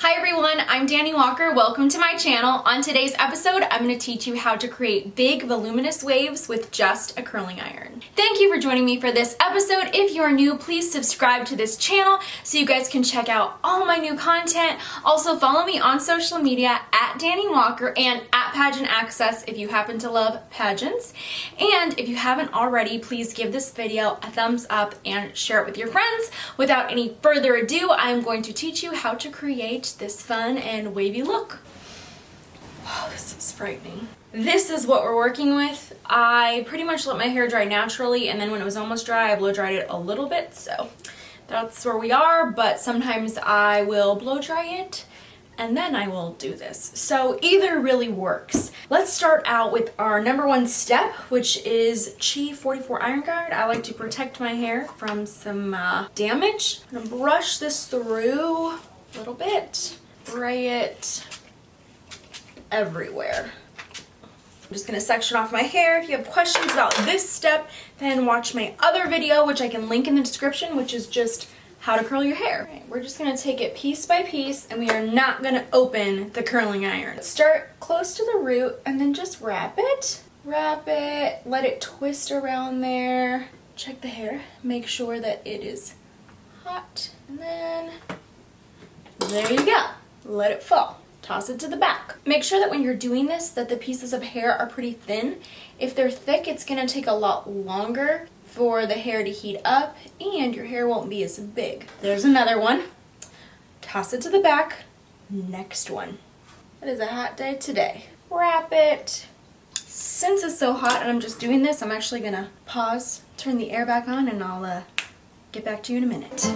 Hi everyone, I'm Danny Walker. Welcome to my channel. On today's episode, I'm going to teach you how to create big voluminous waves with just a curling iron. Thank you for joining me for this episode. If you are new, please subscribe to this channel so you guys can check out all my new content. Also follow me on social media at Danny Walker and at Pageant Access if you happen to love pageants. And if you haven't already, please give this video a thumbs up and share it with your friends. Without any further ado, I'm going to teach you how to create this fun and wavy look. Oh, this is frightening. This is what we're working with. I pretty much let my hair dry naturally, and then when it was almost dry, I blow dried it a little bit, so that's where we are. But sometimes I will blow dry it and then I will do this. So either really works. Let's start out with our number one step, which is Chi 44 Iron Guard. I like to protect my hair from some damage. I'm gonna brush this through a little bit, spray it everywhere. I'm just gonna section off my hair. If you have questions about this step, then watch my other video, which I can link in the description, which is just how to curl your hair. Right, we're just gonna take it piece by piece, and we are not gonna open the curling iron. Start close to the root and then just wrap it. Wrap it, let it twist around there. Check the hair, make sure that it is hot, and then there you go. Let it fall. Toss it to the back. Make sure that when you're doing this that the pieces of hair are pretty thin. If they're thick, it's gonna take a lot longer for the hair to heat up and your hair won't be as big. There's another one. Toss it to the back. Next one. It is a hot day today. Wrap it. Since it's so hot and I'm just doing this, I'm actually gonna pause, turn the air back on, and I'll get back to you in a minute.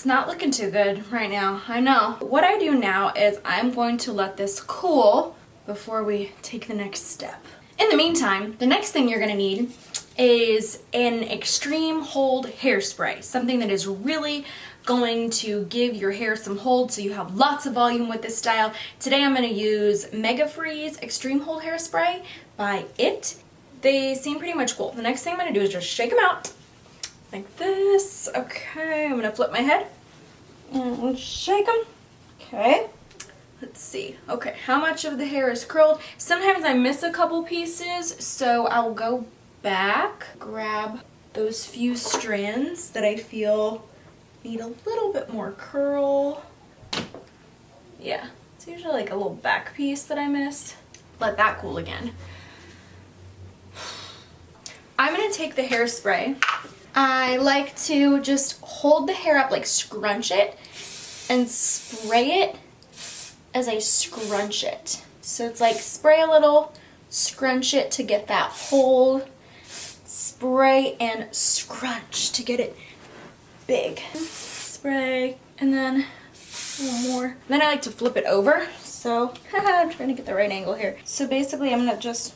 Not looking too good right now, I know. What I do now is I'm going to let this cool before we take the next step. In the meantime, the next thing you're gonna need is an extreme hold hairspray, something that is really going to give your hair some hold so you have lots of volume with this style. Today I'm gonna use Mega Freeze Extreme Hold Hairspray by IT. They seem pretty much cool. The next thing I'm gonna do is just shake them out like this. Okay, I'm gonna flip my head and shake them. Okay, let's see. Okay, how much of the hair is curled? Sometimes I miss a couple pieces, so I'll go back, grab those few strands that I feel need a little bit more curl. Yeah, it's usually like a little back piece that I miss. Let that cool again. I'm gonna take the hairspray. I like to just hold the hair up, like scrunch it, and spray it as I scrunch it. So it's like spray a little, scrunch it to get that hold, spray and scrunch to get it big. Spray, and then a little more. Then I like to flip it over. So, I'm trying to get the right angle here. So basically I'm gonna just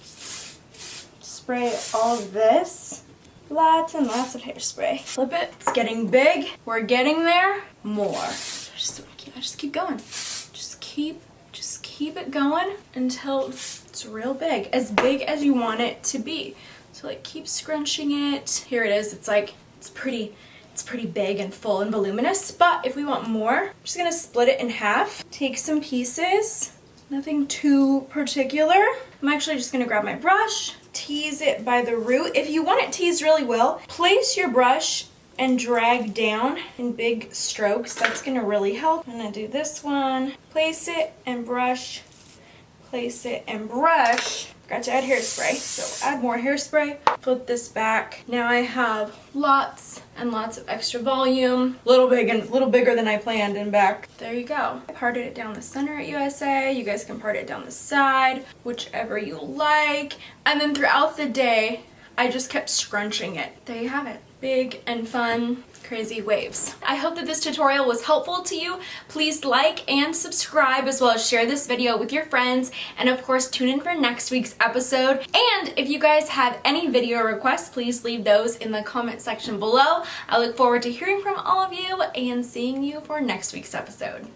spray all of this. Lots and lots of hairspray. Flip it. It's getting big. We're getting there. More. Just keep going. Just keep it going until it's real big big as you want it to be. So like keep scrunching it. Here it is. It's like it's pretty big and full and voluminous. But if we want more, I'm just gonna split it in half. Take some pieces. Nothing too particular. I'm actually just gonna grab my brush. Tease it by the root. If you want it teased really well, place your brush and drag down in big strokes. That's gonna really help. I'm gonna do this one. Place it and brush. Place it and brush. Forgot to add hairspray, so add more hairspray. Flip this back. Now I have lots and lots of extra volume. Little bigger than I planned in back. There you go. I parted it down the center at USA. You guys can part it down the side, whichever you like. And then throughout the day, I just kept scrunching it. There you have it. Big and fun, crazy waves. I hope that this tutorial was helpful to you. Please like and subscribe, as well as share this video with your friends. And of course, tune in for next week's episode. And if you guys have any video requests, please leave those in the comment section below. I look forward to hearing from all of you and seeing you for next week's episode.